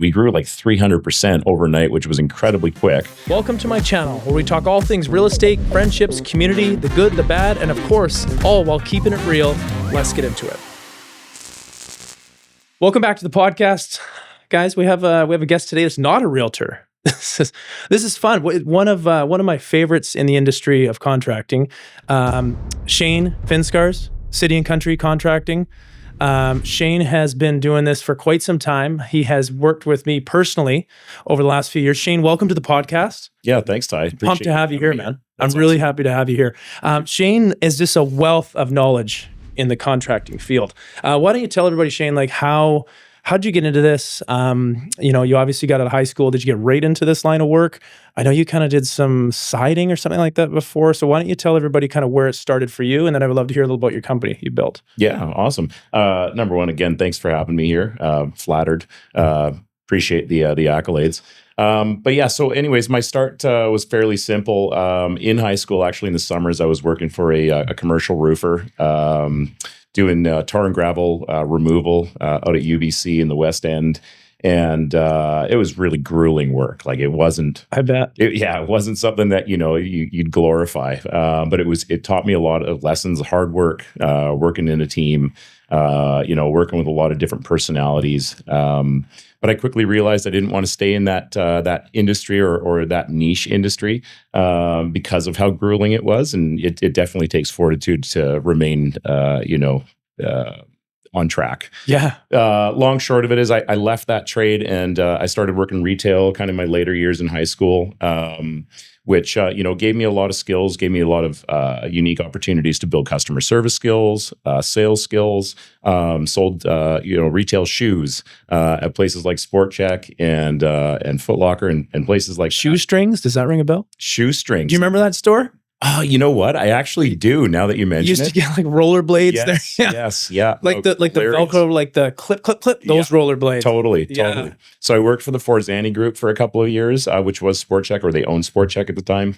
we grew like 300% overnight, which was incredibly quick. Welcome to my channel, where we talk all things real estate, friendships, community, the good, the bad, and of course, all while keeping it real. Let's get into it. Welcome back to the podcast. Guys, we have a guest today that's not a realtor. This is fun. One of my favorites in the industry of contracting, Shayne Finskars, City and Country Contracting. Shayne has been doing this for quite some time. He has worked with me personally over the last few years. Shayne, welcome to the podcast. Yeah, thanks, Ty. Pumped to have you here, man. That's I'm really happy to have you here. Shayne is just a wealth of knowledge in the contracting field. Why don't you tell everybody, Shayne, like how'd you get into this? You obviously got out of high school. Did you get right into this line of work? I know you kind of did some siding or something like that before. So why don't you tell everybody kind of where it started for you? And then I would love to hear a little about your company you built. Yeah, awesome. Number one, again, thanks for having me here. Flattered. Appreciate the accolades. But yeah, so anyways, my start was fairly simple. In high school, actually in the summers, I was working for a commercial roofer, doing tar and gravel removal out at UBC in the West End. And it was really grueling work. Like it wasn't, I bet. It wasn't something that, you'd glorify. But it taught me a lot of lessons, hard work, working in a team, working with a lot of different personalities. But I quickly realized I didn't want to stay in that industry or that niche industry because of how grueling it was. And it definitely takes fortitude to remain, on track. Yeah. Long short of it is I left that trade and I started working retail kind of my later years in high school, which, gave me a lot of skills, gave me a lot of unique opportunities to build customer service skills, sales skills, sold, retail shoes at places like Sport Chek and Foot Locker and places like Shoestrings. Does that ring a bell? Shoestrings. Do you remember that store? Oh, you know what? I actually do now that you mention it. You used to get like rollerblades there. Yeah. Yes, yeah. Like the Velcro, like the clip, those rollerblades. Totally. Yeah. So I worked for the Forzani Group for a couple of years, which was Sport Chek, or they owned Sport Chek at the time.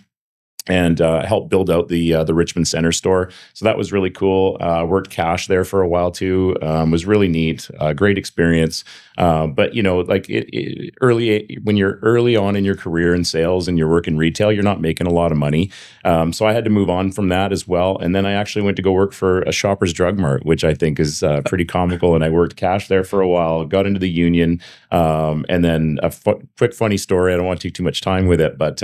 And helped build out the Richmond Center store. So that was really cool. Worked cash there for a while too. Was really neat. Great experience. But when you're early on in your career in sales and you're working retail, you're not making a lot of money. So I had to move on from that as well. And then I actually went to go work for a Shoppers Drug Mart, which I think is pretty comical. And I worked cash there for a while. Got into the union. And then a quick funny story. I don't want to take too much time with it, but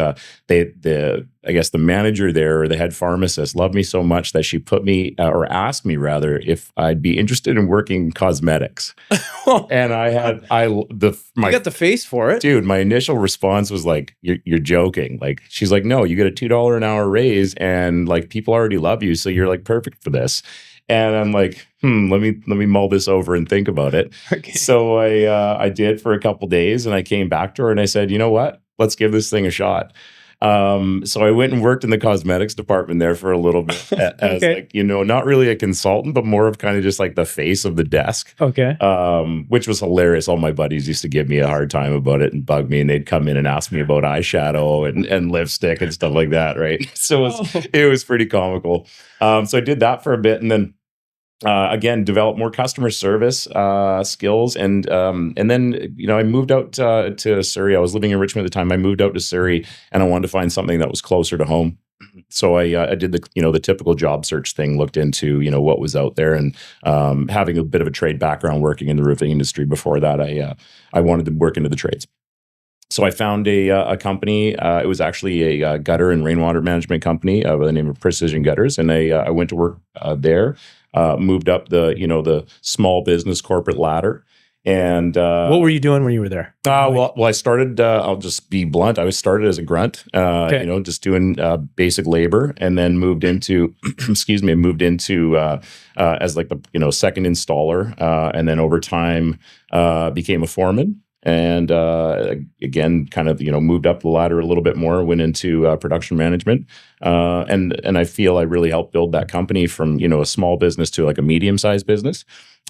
I guess the manager there, or the head pharmacist, loved me so much that she put me, or asked me rather, if I'd be interested in working cosmetics. And you got the face for it, dude. My initial response was like, "You're joking." Like, she's like, "No, you get a $2 an hour raise, and like people already love you, so you're like perfect for this." And I'm like, let me mull this over and think about it. Okay. So I did for a couple days, and I came back to her and I said, "You know what? Let's give this thing a shot." So I went and worked in the cosmetics department there for a little bit as not really a consultant, but more of kind of just like the face of the desk. Okay. Which was hilarious. All my buddies used to give me a hard time about it and bug me, and they'd come in and ask me about eyeshadow and lipstick and stuff like that. Right. So it was pretty comical. So I did that for a bit, and then again, develop more customer service skills, and then I moved out to Surrey. I was living in Richmond at the time. I moved out to Surrey, and I wanted to find something that was closer to home. So I did the typical job search thing. Looked into what was out there, and having a bit of a trade background, working in the roofing industry before that, I wanted to work into the trades. So I found a company. It was actually a gutter and rainwater management company by the name of Precision Gutters, and I went to work there. Moved up the small business corporate ladder. And what were you doing when you were there? Well, I started. I'll just be blunt. I started as a grunt. Just doing basic labor, and then moved into, as like the second installer, and then over time became a foreman. And again, kind of moved up the ladder a little bit more. Went into production management, and I feel I really helped build that company from a small business to like a medium-sized business.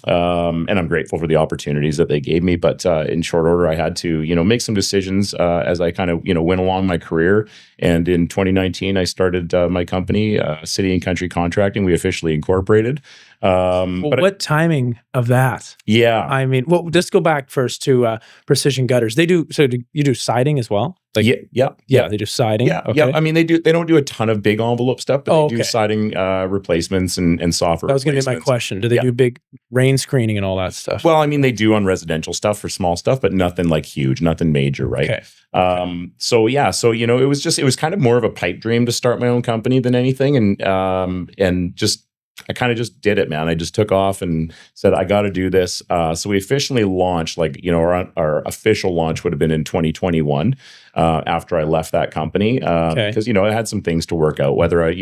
And I'm grateful for the opportunities that they gave me. But in short order, I had to, make some decisions as I kind of, went along my career. And in 2019, I started my company, City and Country Contracting. We officially incorporated. What timing of that? Yeah. I mean, well, just go back first to precision gutters. They do. So you do siding as well? Like, yeah. They do siding. Yeah, okay. yeah. I mean, they don't do a ton of big envelope stuff, but they do siding replacements and software. That was going to be my question. Do they do big rain screening and all that stuff? Well, I mean, they do on residential stuff for small stuff, but nothing like huge, nothing major, right? Okay. So it was kind of more of a pipe dream to start my own company than anything, and just. I kind of just did it, man. I just took off and said, I got to do this. So we officially launched, our official launch would have been in 2021 after I left that company. Because, I had some things to work out, whether I,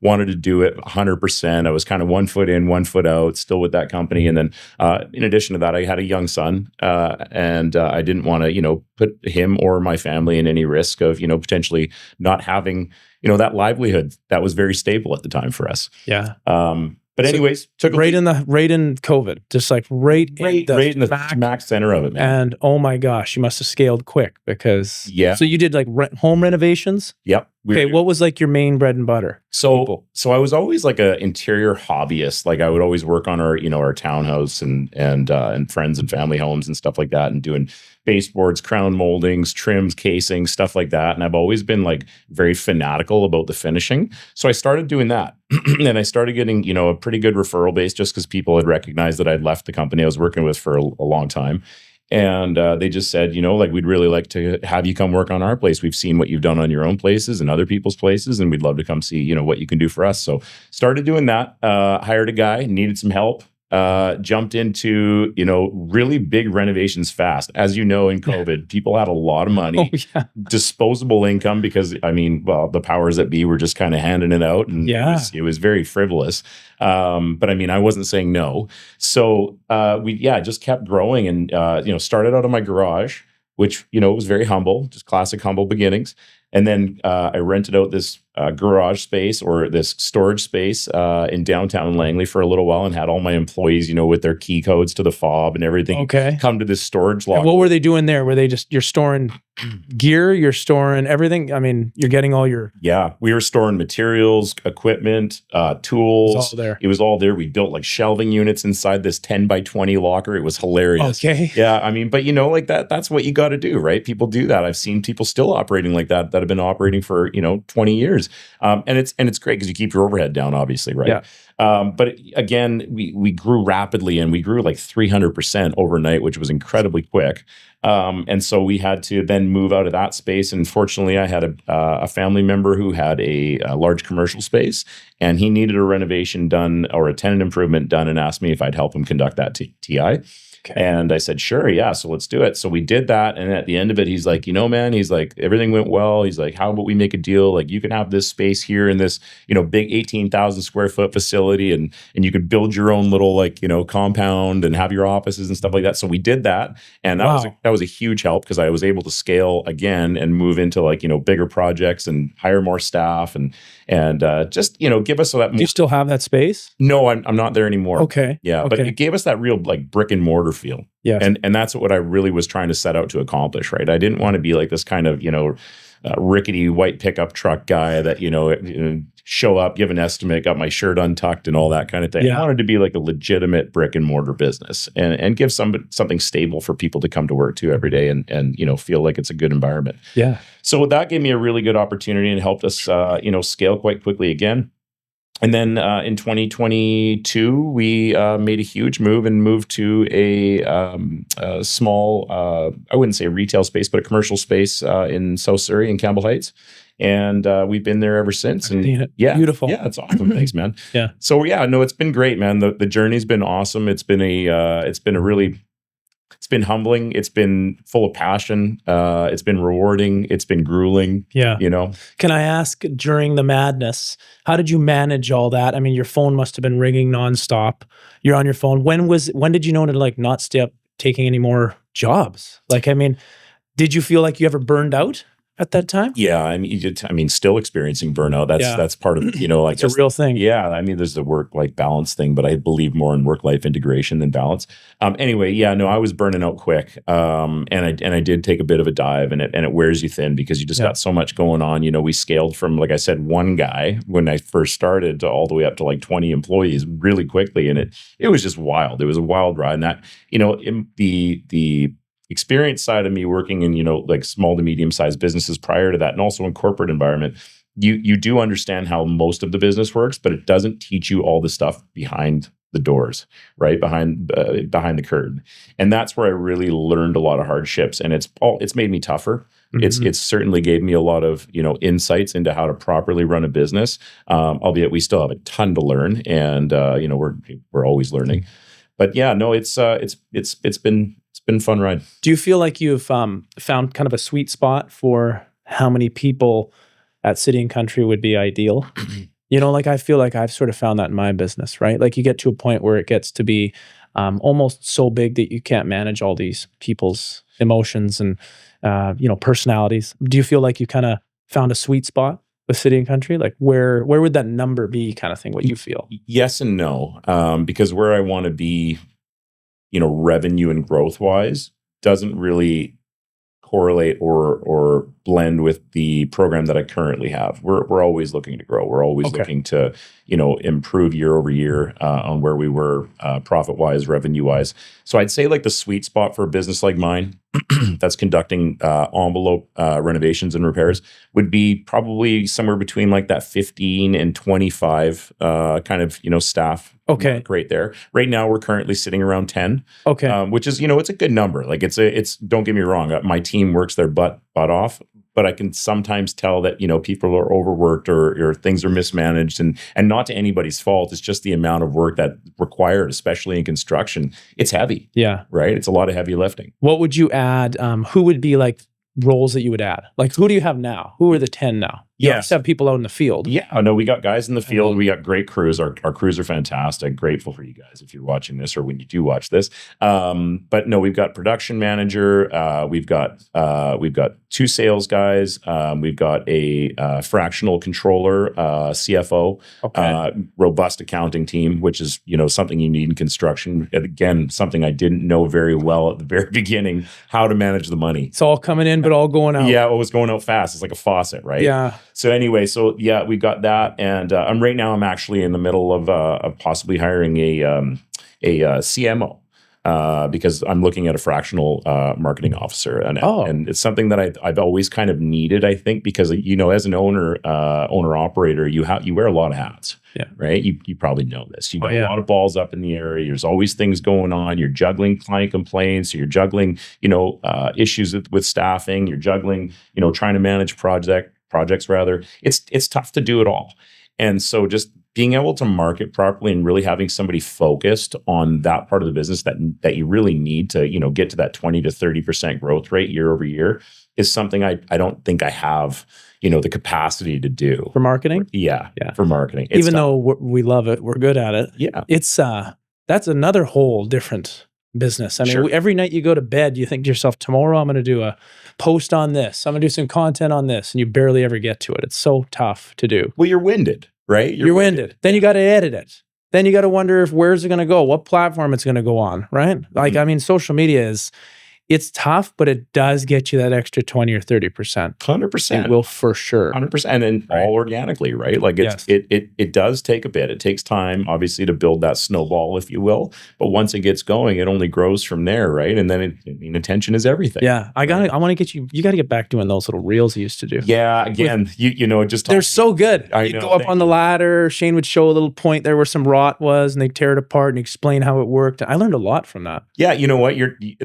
wanted to do it 100%. I was kind of 1 foot in, 1 foot out, still with that company. And then in addition to that, I had a young son and I didn't want to, put him or my family in any risk of, potentially not having that livelihood that was very stable at the time for us. Yeah. But anyways, took right in COVID, just like right in the smack center of it, man. And oh my gosh, you must have scaled quick because So you did like home renovations. Yep. Okay, what was like your main bread and butter? So I was always like an interior hobbyist. Like I would always work on our townhouse and friends and family homes and stuff like that, and doing baseboards, crown moldings, trims, casing, stuff like that. And I've always been like very fanatical about the finishing. So I started doing that, and I started getting a pretty good referral base just because people had recognized that I'd left the company I was working with for a long time. And they just said, we'd really like to have you come work on our place. We've seen what you've done on your own places and other people's places, and we'd love to come see, what you can do for us. So started doing that, hired a guy, needed some help, jumped into, really big renovations fast. As you know, in COVID, people had a lot of money, disposable income, because the powers that be were just kind of handing it out, and it was very frivolous. But I wasn't saying no. So we just kept growing and, started out of my garage, which, was very humble, just classic humble beginnings. And then I rented out this garage space or this storage space in downtown Langley for a little while, and had all my employees, with their key codes to the fob and everything, come to this storage locker. And what were they doing there? Were they you're storing gear, you're storing everything? You're getting all your... Yeah, we were storing materials, equipment, tools. It was all there. We built like shelving units inside this 10 by 20 locker. It was hilarious. Okay. Yeah, but that's what you got to do, right? People do that. I've seen people still operating like that have been operating for, 20 years. And it's great because you keep your overhead down, obviously, right? Yeah. But again, we grew rapidly, and we grew like 300% overnight, which was incredibly quick. And so we had to then move out of that space. And fortunately, I had a family member who had a large commercial space, and he needed a renovation done or a tenant improvement done, and asked me if I'd help him conduct that TI. Okay. And I said, sure, yeah, so let's do it. So we did that. And at the end of it, he's like, man, he's like, everything went well. He's like, how about we make a deal? Like, you can have this space here in this, big 18,000 square foot facility, and you could build your own little, compound and have your offices and stuff like that. So we did that. And that was a huge help, because I was able to scale again and move into bigger projects and hire more staff and just, give us that more. Do you still have that space? No, I'm not there anymore. Okay. Yeah. But it gave us that real brick and mortar feel. Yeah. And that's what I really was trying to set out to accomplish, right? I didn't want to be like this kind of, rickety white pickup truck guy that, show up, give an estimate, got my shirt untucked and all that kind of thing. Yeah. I wanted to be like a legitimate brick and mortar business and give something stable for people to come to work to every day and feel like it's a good environment. Yeah. So that gave me a really good opportunity and helped us, scale quite quickly again. And then in 2022, we made a huge move and moved to a small, I wouldn't say a retail space, but a commercial space in South Surrey in Campbell Heights. And we've been there ever since. And yeah, beautiful. Yeah, it's awesome. Thanks, man. Yeah. So it's been great, man. The journey's been awesome. It's been it's been humbling. It's been full of passion. It's been rewarding. It's been grueling. Yeah. Can I ask, during the madness, how did you manage all that? Your phone must have been ringing nonstop. You're on your phone. When did you know to not stay up taking any more jobs? Did you feel like you ever burned out? at that time? Yeah, I mean, still experiencing burnout. That's part of, like It's a real thing. Yeah, I mean, there's the work-life balance thing, but I believe more in work-life integration than balance. Anyway, yeah, no, I was burning out quick, and I did take a bit of a dive, and it wears you thin because you just got so much going on. We scaled from, like I said, one guy when I first started to all the way up to like 20 employees really quickly, and it was just wild. It was a wild ride, and that in the experience side of me working in, like small to medium sized businesses prior to that, and also in corporate environment, you do understand how most of the business works, but it doesn't teach you all the stuff behind the doors, right? Behind the curtain. And that's where I really learned a lot of hardships, and it's made me tougher. It's certainly gave me a lot of, insights into how to properly run a business. Albeit we still have a ton to learn, and we're always learning. But yeah, no, it's been a fun ride. Do you feel like you've found kind of a sweet spot for how many people at City and Country would be ideal? Like I feel like I've sort of found that in my business, right? Like you get to a point where it gets to be almost so big that you can't manage all these people's emotions and personalities. Do you feel like you kind of found a sweet spot with City and Country? Like where would that number be, kind of thing? What you feel? Yes and no, because where I want to be, revenue and growth wise, doesn't really correlate or blend with the program that I currently have. We're always looking to grow. We're always looking to, improve year over year on where we were profit wise, revenue wise. So I'd say like the sweet spot for a business like mine that's conducting envelope renovations and repairs would be probably somewhere between like that 15 and 25 kind of, staff. Okay. Right there. Right now, we're currently sitting around 10. Okay. Which is, it's a good number. Like it's don't get me wrong. My team works their butt off, but I can sometimes tell that, people are overworked or things are mismanaged, and not to anybody's fault. It's just the amount of work that required, especially in construction. It's heavy. Yeah. Right. It's a lot of heavy lifting. What would you add? Who would be like roles that you would add? Like who do you have now? Who are the 10 now? You just have people out in the field. Yeah, no, we got guys in the field. We got great crews. Our crews are fantastic. Grateful for you guys if you're watching this or when you do watch this. But no, we've got production manager. We've got 2 sales guys. We've got a fractional controller, CFO, robust accounting team, which is something you need in construction. And again, something I didn't know very well at the very beginning, how to manage the money. It's all coming in, but all going out. Yeah, it was going out fast. It's like a faucet, right? Yeah. So anyway, yeah, we got that, and I'm actually in the middle of possibly hiring a CMO because I'm looking at a fractional marketing officer, and it's something that I've always kind of needed. I think because as an owner operator, you wear a lot of hats. Yeah. Right. You probably know this. You got a lot of balls up in the air. There's always things going on. You're juggling client complaints. You're juggling issues with staffing. You're juggling trying to manage projects rather. It's tough to do it all. And so just being able to market properly and really having somebody focused on that part of the business that you really need to, get to that 20 to 30% growth rate year over year is something I don't think I have, the capacity to do. For marketing? Yeah. For marketing. Even though we love it, we're good at it. Yeah. It's that's another whole different business. I mean, every night you go to bed, you think to yourself, tomorrow I'm going to do a post on this. I'm going to do some content on this. And you barely ever get to it. It's so tough to do. Well, you're winded, right? You're winded. Then you got to edit it. Then you got to wonder where's it going to go? What platform it's going to go on, right? Like, I mean, social media it's tough, but it does get you that extra 20 or 30%. 100%. It will for sure. 100%. And all organically, right? Like it does take a bit. It takes time, obviously, to build that snowball, if you will. But once it gets going, it only grows from there, right? And then attention is everything. Yeah. I want to get you got to get back doing those little reels you used to do. Yeah. Again, just they're so good. You'd go up on the ladder. Shane would show a little point there where some rot was, and they'd tear it apart and explain how it worked. I learned a lot from that. Yeah. You know what?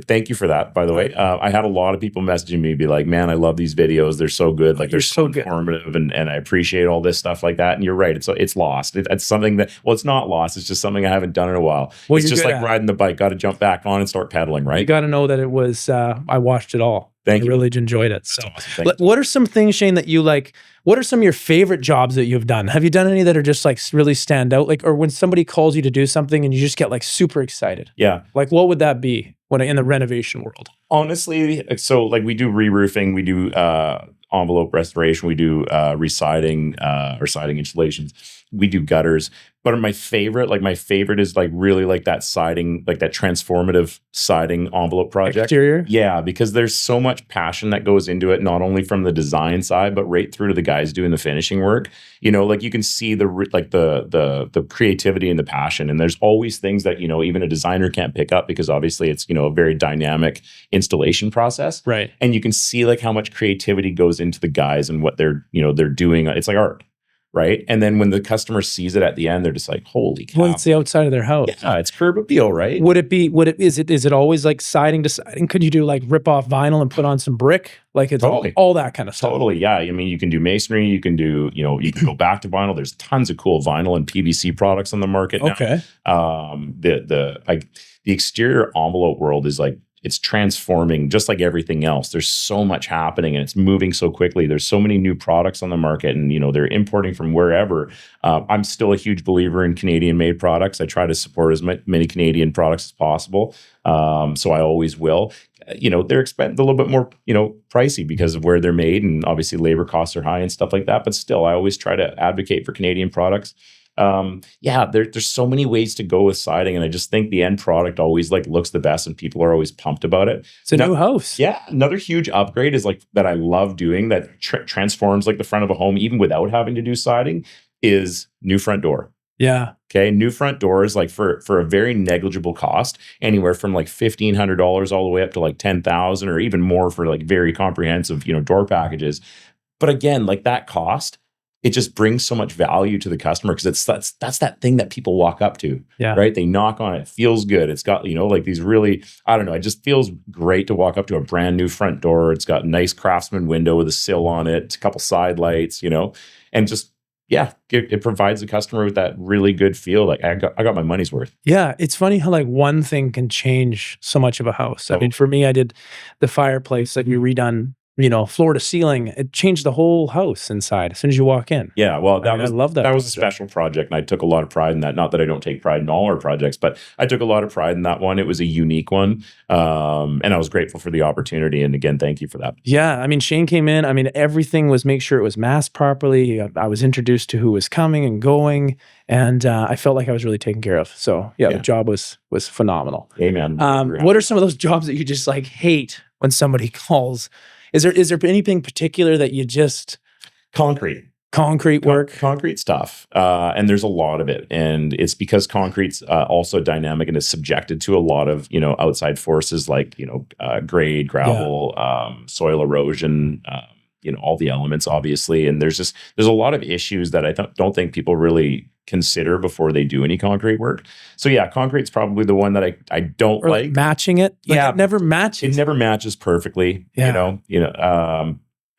Thank you for that. By the way, I had a lot of people messaging me, be like, "Man, I love these videos. They're so good. Like they're so informative, and I appreciate all this stuff like that." And you're right. It's lost. It's something that it's not lost. It's just something I haven't done in a while. Well, it's just like riding the bike. Got to jump back on and start pedaling. Right. You got to know that it was. I watched it all. I really enjoyed it. So, awesome. What are some things, Shane, that you like? What are some of your favorite jobs that you've done? Have you done any that are just like really stand out? Like, or when somebody calls you to do something and you just get like super excited? Yeah. Like, what would that be? when in the renovation world? Honestly, so like we do re-roofing, we do envelope restoration, we do re-siding or siding installations, we do gutters. But my favorite is like really like that siding, like that transformative siding envelope project. Exterior? Yeah, because there's so much passion that goes into it, not only from the design side, but right through to the guys doing the finishing work. You know, like you can see the creativity and the passion. And there's always things that, you know, even a designer can't pick up because obviously it's, you know, a very dynamic installation process. Right. And you can see like how much creativity goes into the guys and what they're doing. It's like art. Right. And then when the customer sees it at the end, they're just like, holy cow. Well, it's the outside of their house. Yeah, it's curb appeal, right? Is it always like siding to siding? Could you do like rip off vinyl and put on some brick? Like it's Totally. all that kind of stuff. Totally. Yeah. I mean, you can do masonry, you can do, you know, you can go back to vinyl. There's tons of cool vinyl and PVC products on the market now. Okay. The exterior envelope world is like, it's transforming just like everything else. There's so much happening and it's moving so quickly. There's so many new products on the market and, you know, they're importing from wherever. I'm still a huge believer in Canadian made products. I try to support as many Canadian products as possible. So I always will. You know, they're a little bit more, you know, pricey because of where they're made and obviously labor costs are high and stuff like that. But still, I always try to advocate for Canadian products. There's so many ways to go with siding, and I just think the end product always like looks the best, and people are always pumped about it. It's a new house. Yeah, another huge upgrade is like that I love doing that transforms like the front of a home even without having to do siding is new front door. Yeah. Okay, new front doors like for a very negligible cost, anywhere from like $1,500 all the way up to like $10,000 or even more for like very comprehensive, you know, door packages. But again, like that cost, it just brings so much value to the customer because that's that thing that people walk up to, right? They knock on it, it feels good. It's got, you know, like these really, I don't know, it just feels great to walk up to a brand new front door. It's got a nice craftsman window with a sill on it, a couple side lights, you know, and just, yeah, it provides the customer with that really good feel. Like I got my money's worth. Yeah. It's funny how like one thing can change so much of a house. I mean, for me, I did the fireplace that we redone, you know, floor to ceiling. It changed the whole house inside as soon as you walk in. Yeah, well, I love that. That was a special project, and I took a lot of pride in that. Not that I don't take pride in all our projects, but I took a lot of pride in that one. It was a unique one, and I was grateful for the opportunity. And again, thank you for that. Yeah, I mean, Shayne came in. I mean, everything was make sure it was masked properly. I was introduced to who was coming and going, and I felt like I was really taken care of. So yeah. The job was phenomenal. Amen. What are some of those jobs that you just like hate when somebody calls? Is there anything particular that you just concrete work? Concrete stuff. And there's a lot of it. And it's because concrete's also dynamic and is subjected to a lot of, you know, outside forces like, you know, grade, gravel, soil erosion, you know, all the elements, obviously. And there's a lot of issues that I don't think people really consider before they do any concrete work. So yeah, concrete's probably the one that I don't like. Matching it? Like it never matches. It never matches perfectly. Yeah.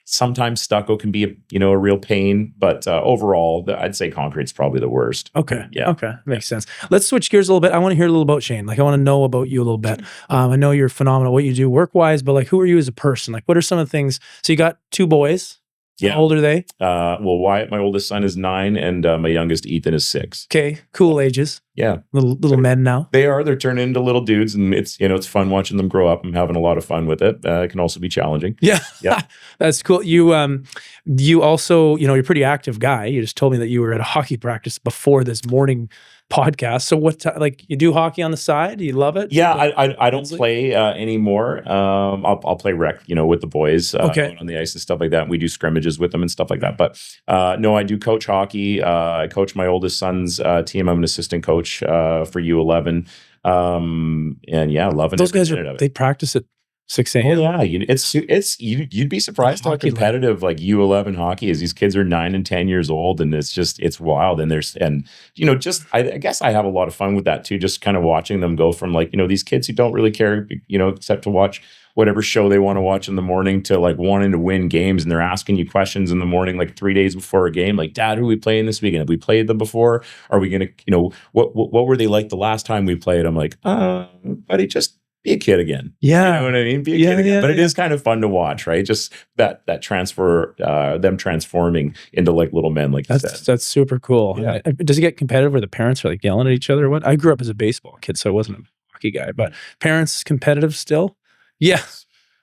Sometimes stucco can be a real pain, but overall, I'd say concrete's probably the worst. Okay. Yeah. Okay. Makes sense. Let's switch gears a little bit. I want to hear a little about Shayne. Like I want to know about you a little bit. I know you're phenomenal what you do work-wise, but like who are you as a person? Like what are some of the things? So you got 2 boys. Yeah. How old are they? Well, Wyatt, my oldest son, is 9, and my youngest Ethan is 6. Okay, cool ages. Yeah, little men now. They're turning into little dudes, and it's it's fun watching them grow up. I'm having a lot of fun with it. It can also be challenging. Yeah, that's cool. You also you're a pretty active guy. You just told me that you were at a hockey practice before this morning podcast. So what like you do hockey on the side? Do you love it? Yeah, I don't play anymore. I'll play rec, with the boys going on the ice and stuff like that. And we do scrimmages with them and stuff like that. But no, I do coach hockey. I coach my oldest son's team. I'm an assistant coach for U11. And yeah, loving those guys they practice at 6 a.m. Oh yeah, you'd be surprised how competitive like U11 hockey is. These kids are 9 and 10 years old, and it's wild. And I guess I have a lot of fun with that too. Just kind of watching them go from like these kids who don't really care, except to watch whatever show they want to watch in the morning to like wanting to win games, and they're asking you questions in the morning, like 3 days before a game, like, Dad, who are we playing this weekend? Have we played them before? Are we gonna, what were they like the last time we played? I'm like, buddy, just be a kid again. Yeah. You know what I mean? Be a kid again. But it is kind of fun to watch, right? Just that transfer, them transforming into like little men, like you said. That's super cool. Yeah. Does it get competitive where the parents are like yelling at each other or what? I grew up as a baseball kid, so it wasn't hockey guy, but parents competitive still. Yeah.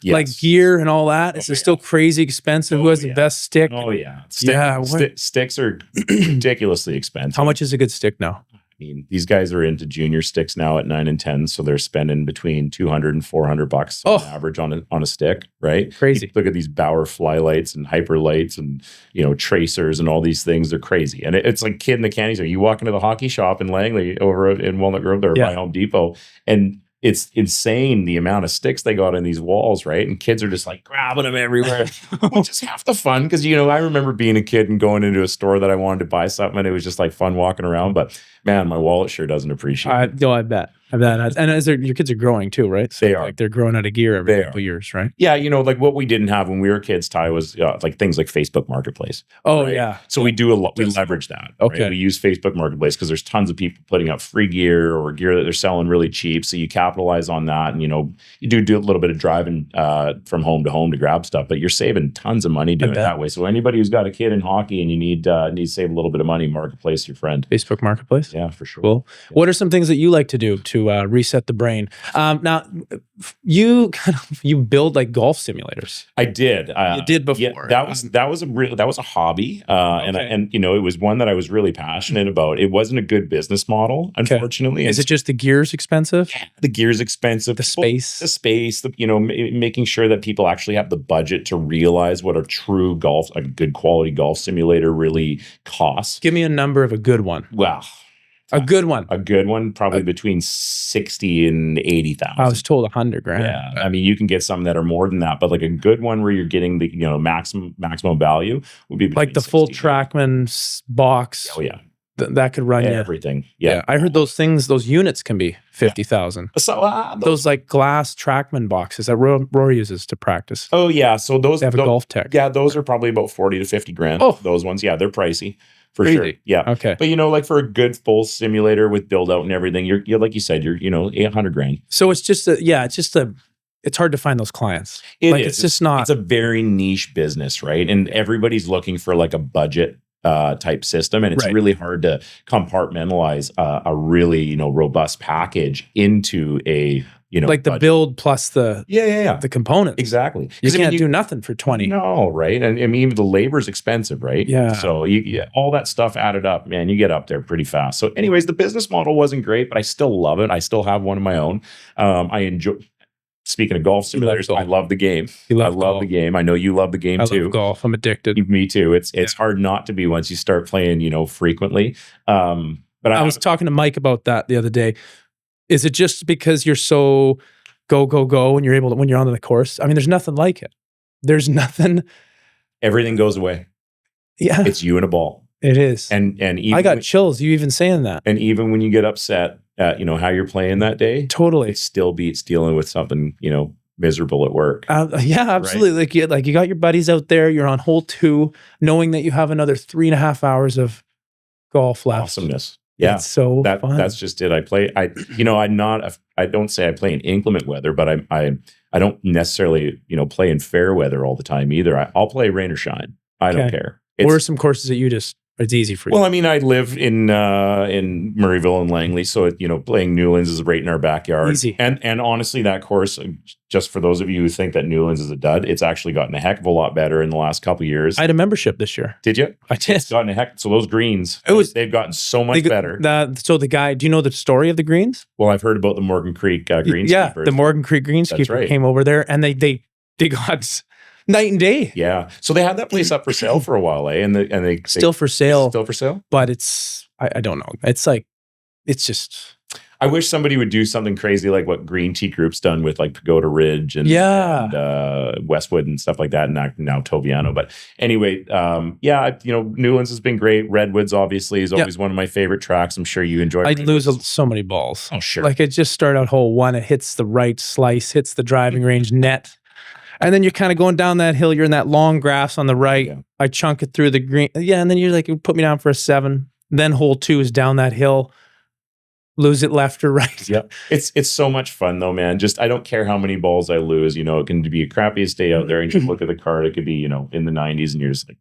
Yes. Like gear and all that. Is it still crazy expensive? Who has the best stick? Oh yeah. Sticks are ridiculously expensive. How much is a good stick now? I mean, these guys are into junior sticks now at 9 and 10, so they're spending between $200 and $400 on average on a stick, right? Crazy. You look at these Bauer Flylights and Hyperlights and tracers and all these things. They're crazy, and it's like kid in the candy store. You walk into the hockey shop in Langley over in Walnut Grove there by Home Depot, and it's insane the amount of sticks they got in these walls, right? And kids are just like grabbing them everywhere, which is half the fun. Because, I remember being a kid and going into a store that I wanted to buy something, and it was just like fun walking around. But man, my wallet sure doesn't appreciate it. I bet. And your kids are growing too, right? So they are. Like they're growing out of gear every couple years, right? Yeah, like what we didn't have when we were kids, Ty, was like things like Facebook Marketplace. Oh, right? yeah. So we do a lot. We leverage that. Okay. Right? We use Facebook Marketplace because there's tons of people putting up free gear or gear that they're selling really cheap. So you capitalize on that, and you do a little bit of driving from home to home to grab stuff, but you're saving tons of money doing it that way. So anybody who's got a kid in hockey and you need to save a little bit of money, Marketplace, your friend. Facebook Marketplace. Yeah, for sure. Cool. Yeah. What are some things that you like to do to reset the brain? Now, you build like golf simulators. I did. You did before. Yeah, that was a hobby, and it was one that I was really passionate about. It wasn't a good business model, unfortunately. Is it just the gear's expensive? Yeah, the gear's expensive. The space, making sure that people actually have the budget to realize what a good quality golf simulator really costs. Give me a number of a good one. Well. A good one. A good one, probably between 60 and 80,000. I was told $100,000. Yeah, I mean, you can get some that are more than that, but like a good one where you're getting the maximum value would be like the full TrackMan box. Oh yeah, that could run everything. Yeah, I heard those units can be 50,000. So those like glass TrackMan boxes that Rory uses to practice. Oh yeah, so those they have a golf tech. Yeah, those are probably about 40 to 50 grand. Oh, those ones, yeah, they're pricey. For sure. Yeah. Okay. But like for a good full simulator with build out and everything, you're like you said, you're 800 grand. So it's hard to find those clients. It's just not. It's a very niche business, right? And everybody's looking for like a budget type system, and it's really hard to compartmentalize a really robust package into a like the budget. build plus the the components. Exactly. You can't do nothing for 20. No, right? And I mean, even the labor is expensive, right? Yeah. So all that stuff added up, man, you get up there pretty fast. So anyways, the business model wasn't great, but I still love it. I still have one of my own. I enjoy. Speaking of golf simulators, I love the game. I love the game. I know you love the game too. I love golf. I'm addicted. Me too. It's hard not to be once you start playing, frequently. But I was talking to Mike about that the other day. Is it just because you're so go and you're able to when you're on the course? I mean, there's nothing like it. There's nothing. Everything goes away. Yeah, it's you and a ball. It is. And even I got chills. You even saying that. And even when you get upset at how you're playing that day, totally, it still beats dealing with something miserable at work. Yeah, absolutely. Right? Like you got your buddies out there. You're on hole 2, knowing that you have another 3.5 hours of golf left. Awesomeness. Yeah, it's so fun. That's just it. I don't say I play in inclement weather, but I don't necessarily play in fair weather all the time either. I'll play rain or shine. I don't care. What are some courses that it's easy for you? Well, I mean, I live in Murrayville and Langley, so playing Newlands is right in our backyard. Easy. And honestly, that course, just for those of you who think that Newlands is a dud, it's actually gotten a heck of a lot better in the last couple of years. I had a membership this year. Did you? I did. It's gotten so those greens, they've gotten so much better. So the guy, do you know the story of the greens? Well, I've heard about the Morgan Creek greenskeepers. Yeah, the Morgan Creek greenskeeper came over there, and they got night and day. Yeah. So they had that place up for sale for a while, eh? And they still for sale. Still for sale? But I don't know. It's just. I wish somebody would do something crazy like what Green Tea Group's done with like Pagoda Ridge and Westwood and stuff like that, and now Toviano. But anyway, Newlands has been great. Redwoods obviously is always one of my favorite tracks. I'm sure you enjoy. I lose so many balls. Oh sure. Like it just start out hole 1, it hits the right slice, hits the driving range net. And then you're kind of going down that hill. You're in that long grass on the right. Yeah. I chunk it through the green. Yeah, and then you're like, put me down for a 7. Then hole 2 is down that hill. Lose it left or right. Yeah, it's so much fun though, man. Just I don't care how many balls I lose. It can be a crappiest day out there, and you look at the card. It could be in the 90s, and you're just like,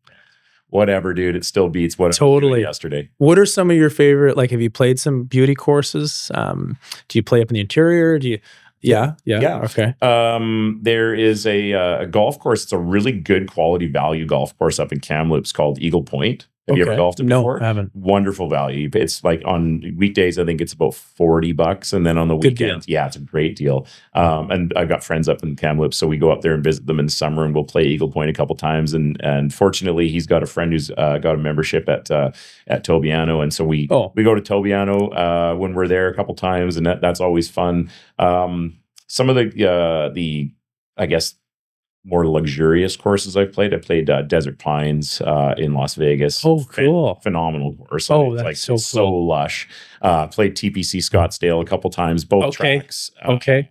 whatever, dude. It still beats what I was Totally. doing yesterday. What are some of your favorite, like, have you played some beauty courses? Do you play up in the interior? Do you, yeah. Okay. There is a golf course. It's a really good quality value golf course up in Kamloops called Eagle Point. Have you ever golfed it before? No, I haven't. Wonderful value. It's like on weekdays, I think it's about $40, and then on the weekends, yeah, it's a great deal. And I've got friends up in Kamloops, so we go up there and visit them in the summer, and we'll play Eagle Point a couple times. And fortunately, he's got a friend who's got a membership at Tobiano, and so we go to Tobiano when we're there a couple times, and that's always fun. Some of the I guess more luxurious courses I played Desert Pines in Las Vegas. Oh, cool. Phenomenal course. Oh, that's like so cool. So lush. Played TPC Scottsdale a couple times, both tracks. Okay.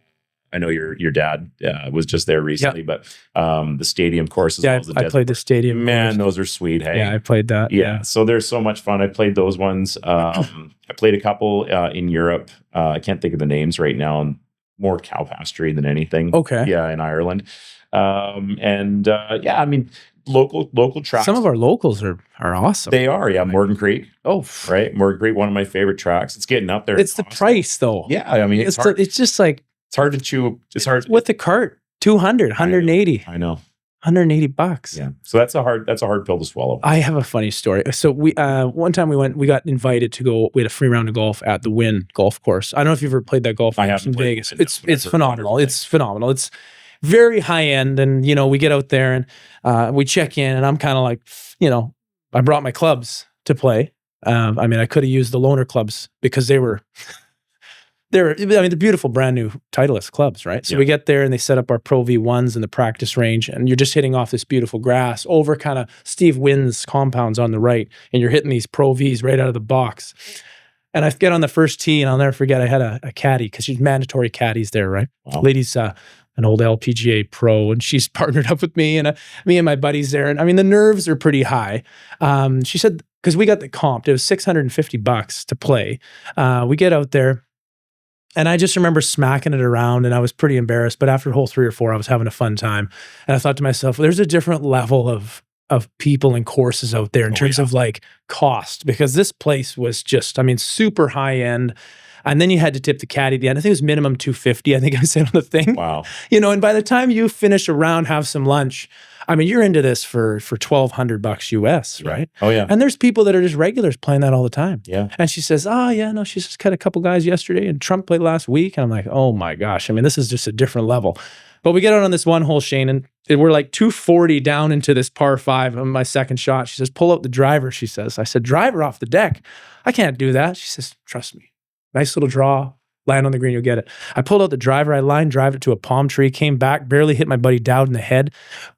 I know your dad was just there recently, but the stadium courses. Yeah, I played the stadium. Man, those are sweet. Hey, yeah, I played that. Yeah, so there's so much fun. I played those ones. I played a couple in Europe. I can't think of the names right now. More cow pasturing than anything. Okay. Yeah, in Ireland. Yeah, I mean, local tracks. Some of our locals are awesome. They are, yeah. Morgan Creek. Oh, right. Morgan Creek, one of my favorite tracks. It's getting up there. It's the price, though. Yeah, I mean, it's hard. It's just like it's hard to chew. It's hard with the cart. 200, 180. I know. $180. Yeah. So that's a hard pill to swallow. I have a funny story. So we one time we got invited to go. We had a free round of golf at the Wynn golf course. I don't know if you've ever played that golf course in Vegas. It's phenomenal. It's phenomenal. It's very high end, and we get out there and we check in, and I'm kind of like, I brought my clubs to play. I mean, I could have used the loaner clubs because they're the beautiful brand new Titleist clubs, right? So we get there and they set up our Pro V1s in the practice range, and you're just hitting off this beautiful grass over kind of Steve Wynn's compounds on the right, and you're hitting these Pro Vs right out of the box. And I get on the first tee, and I'll never forget, I had a caddy, because she's mandatory caddies there, right? Wow. Lady's an old LPGA pro, and she's partnered up with me, and me and my buddies there. And I mean, the nerves are pretty high. She said, because we got the comp, it was $650 to play. We get out there, and I just remember smacking it around, and I was pretty embarrassed. But after hole 3 or 4, I was having a fun time. And I thought to myself, there's a different level of people and courses out there in terms of like cost, because this place was just, I mean, super high end. And then you had to tip the caddy at the end. I think it was minimum $250. I think I said on the thing. Wow. And by the time you finish a round, have some lunch, I mean, you're into this for $1,200 US, right? Oh yeah. And there's people that are just regulars playing that all the time. Yeah. And she says, she's just cut a couple guys yesterday, and Trump played last week. And I'm like, oh my gosh. I mean, this is just a different level. But we get out on this one hole, Shane, and we're like 240 down into this par 5 on my second shot. She says, pull out the driver, she says. I said, driver off the deck? I can't do that. She says, trust me. Nice little draw. Land on the green, you'll get it. I pulled out the driver. I line drived it to a palm tree, came back, barely hit my buddy Dowd in the head.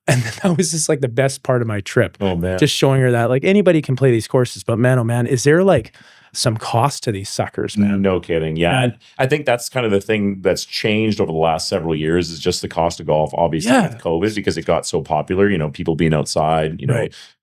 And that was just like the best part of my trip. Oh, man. Just showing her that like anybody can play these courses, but man, oh man, is there like some cost to these suckers, man? No kidding. Yeah. And I think that's kind of the thing that's changed over the last several years is just the cost of golf, obviously with COVID, because it got so popular, people being outside,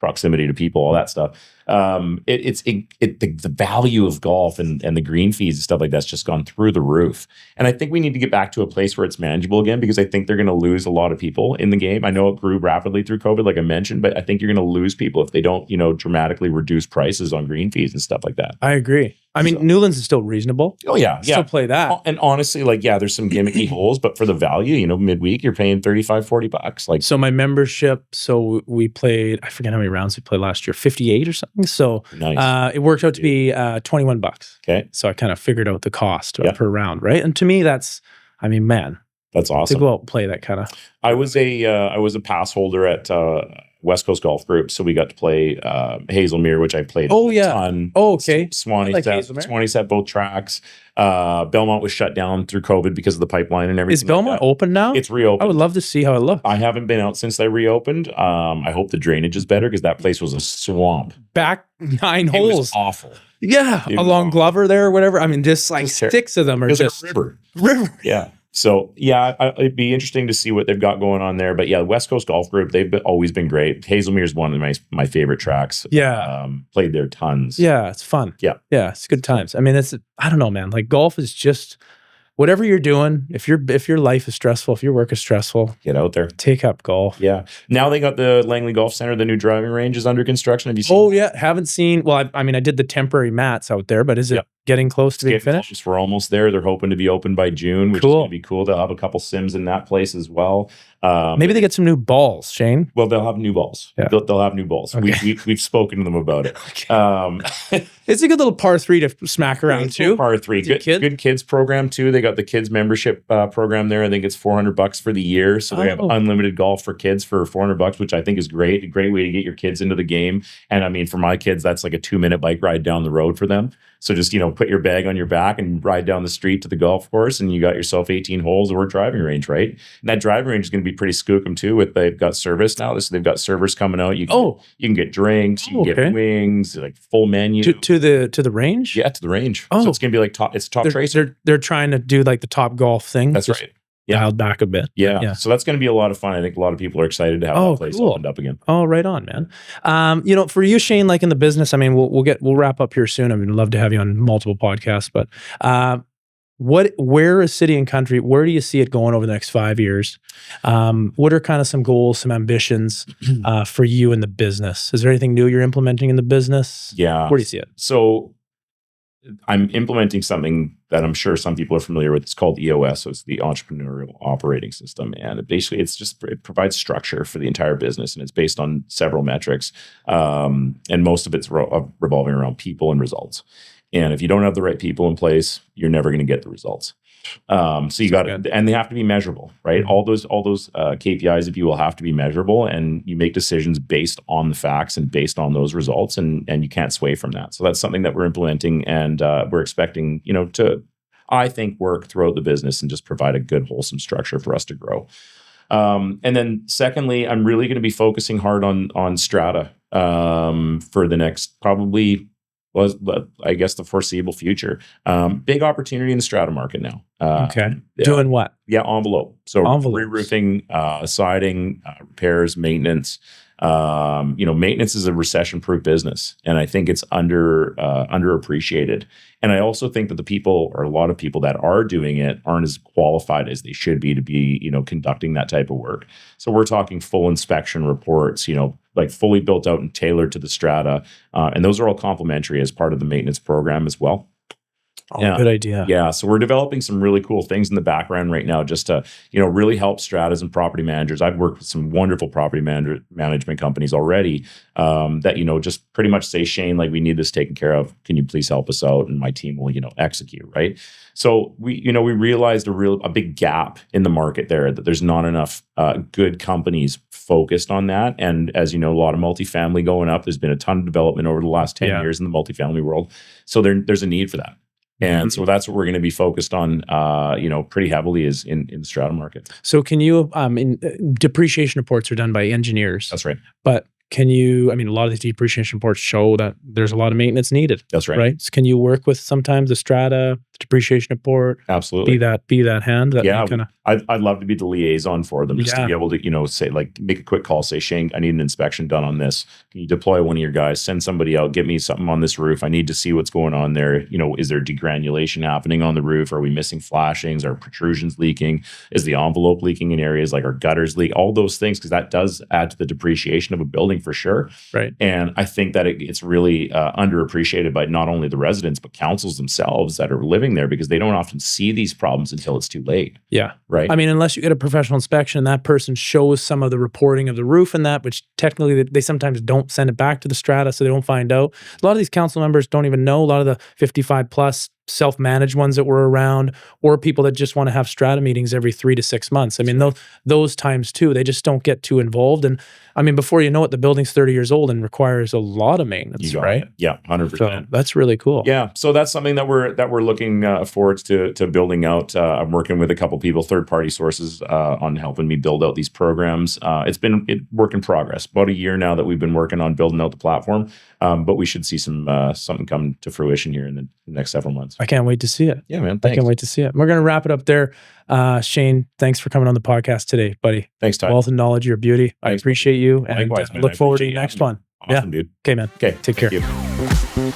proximity to people, all that stuff. The value of golf and the green fees and stuff like that's just gone through the roof. And I think we need to get back to a place where it's manageable again, because I think they're going to lose a lot of people in the game. I know it grew rapidly through COVID, like I mentioned, but I think you're going to lose people if they don't, dramatically reduce prices on green fees and stuff like that. I agree. I mean, Newlands is still reasonable. Oh yeah. Still play that. And honestly, there's some gimmicky holes, but for the value, midweek, you're paying $35-$40. So my membership, so we played, I forget how many rounds we played last year, 58 or something. So nice. It worked out to be $21. Okay. So I kind of figured out the cost per round, right? And to me, that's awesome. To go out and play that kind of. I was a pass holder at West Coast Golf Group, so we got to play Hazelmere, which I played. Oh yeah. A ton. Oh okay. Swanee set both tracks. Belmont was shut down through COVID because of the pipeline and everything. Is Belmont open now? It's reopened. I would love to see how it looks. I haven't been out since they reopened. I hope the drainage is better because that place was a swamp. Back 9 holes. It was awful. Yeah, along Glover there or whatever. I mean, just like 6 of them are just like a river. Yeah. So, it'd be interesting to see what they've got going on there. But yeah, West Coast Golf Group, they've always been great. Hazelmere is one of my favorite tracks. Yeah. Played there tons. Yeah, it's fun. Yeah. Yeah, it's good times. I mean, I don't know, man. Like golf is just, whatever you're doing, if your life is stressful, if your work is stressful, Get out there. take up golf. Yeah. Now they got the Langley Golf Center, the new driving range is under construction. Have you seen? Oh yeah, haven't seen. Well, I mean, I did the temporary mats out there, but is it getting close to being finished? We're almost there. They're hoping to be open by June, which is going to be cool. They'll have a couple sims in that place as well. Maybe they get some new balls, Shane. Well, they'll have new balls. Yeah. They'll have new balls. Okay. We've spoken to them about it. It's a good little par 3 to smack around too. Par 3, good kids program too. They got the kids membership program there. I think it's $400 for the year. So they have unlimited golf for kids for $400, which I think is great. A great way to get your kids into the game. And I mean, for my kids, that's like a 2-minute bike ride down the road for them. So just, put your bag on your back and ride down the street to the golf course, and you got yourself 18 holes or driving range, right? And that driving range is going to be pretty skookum too. They've got service now. So they've got servers coming out. You can get drinks, you can get wings, like full menu to the range. Yeah, to the range. So it's going to be like top tracer. They're trying to do like the Top Golf thing. That's right. Dialed back a bit. Yeah. So that's going to be a lot of fun. I think a lot of people are excited to have that place opened up again. Oh, right on, man. For you, Shane, like in the business, I mean, we'll wrap up here soon. I mean, I'd love to have you on multiple podcasts, but where is City and Country? Where do you see it going over the next 5 years? What are kind of some goals, some ambitions for you in the business? Is there anything new you're implementing in the business? Yeah. Where do you see it? So I'm implementing something that I'm sure some people are familiar with. It's called EOS. So it's the Entrepreneurial Operating System. And it provides structure for the entire business. And it's based on several metrics. And most of it's revolving around people and results. And if you don't have the right people in place, you're never going to get the results. So you got to, and they have to be measurable, right? All those KPIs, if you will, have to be measurable, and you make decisions based on the facts and based on those results, and you can't sway from that. So that's something that we're implementing, and we're expecting, to, I think, work throughout the business and just provide a good, wholesome structure for us to grow. And then secondly, I'm really going to be focusing hard on strata for the next probably, I guess, the foreseeable future. Big opportunity in the strata market now. Doing what? Yeah, envelope. So re-roofing, siding, repairs, maintenance. Maintenance is a recession-proof business, and I think it's underappreciated. And I also think that a lot of people that are doing it aren't as qualified as they should be to be, conducting that type of work. So we're talking full inspection reports, like fully built out and tailored to the strata. And those are all complimentary as part of the maintenance program as well. Good idea. Yeah. So we're developing some really cool things in the background right now just to, really help stratas and property managers. I've worked with some wonderful property management companies already that, just pretty much say, Shane, like, we need this taken care of. Can you please help us out? And my team will, execute. Right. So we realized a big gap in the market there, that there's not enough good companies focused on that. And as you know, a lot of multifamily going up. There's been a ton of development over the last 10 years in the multifamily world. So there's a need for that. And so that's what we're going to be focused on, pretty heavily is in the strata market. So can you, depreciation reports are done by engineers. That's right. But can you, a lot of these depreciation reports show that there's a lot of maintenance needed. That's right. Right. So can you work with sometimes the strata, the depreciation report? Absolutely. Be that hand. I'd love to be the liaison for them, just to be able to, say, like, make a quick call, say, Shane, I need an inspection done on this. Can you deploy one of your guys, send somebody out, get me something on this roof? I need to see what's going on there. Is there degranulation happening on the roof? Are we missing flashings? Are protrusions leaking? Is the envelope leaking in areas, like, our gutters leak? All those things, because that does add to the depreciation of a building for sure. Right. And I think that it's really underappreciated by not only the residents, but councils themselves that are living there, because they don't often see these problems until it's too late. Yeah. Right. Unless you get a professional inspection, that person shows some of the reporting of the roof and that, which technically they sometimes don't send it back to the strata, so they don't find out. A lot of these council members don't even know. A lot of the 55 plus self-managed ones that were around, or people that just want to have strata meetings every 3 to 6 months. Those times too, they just don't get too involved. And before you know it, the building's 30 years old and requires a lot of maintenance, right? Yeah, 100%. So that's really cool. Yeah, so that's something that we're looking forward to building out. I'm working with a couple people, third-party sources, on helping me build out these programs. It's been work in progress. About a year now that we've been working on building out the platform, but we should see something come to fruition here in the next several months. I can't wait to see it. Yeah, man. Thanks. I can't wait to see it. We're going to wrap it up there. Shane, thanks for coming on the podcast today, buddy. Thanks, Ty. Wealth and knowledge, you're a beauty. Thanks, I appreciate you. Likewise, and look forward to the next one. Awesome, dude. Okay, man. Okay. Take care. Thank you.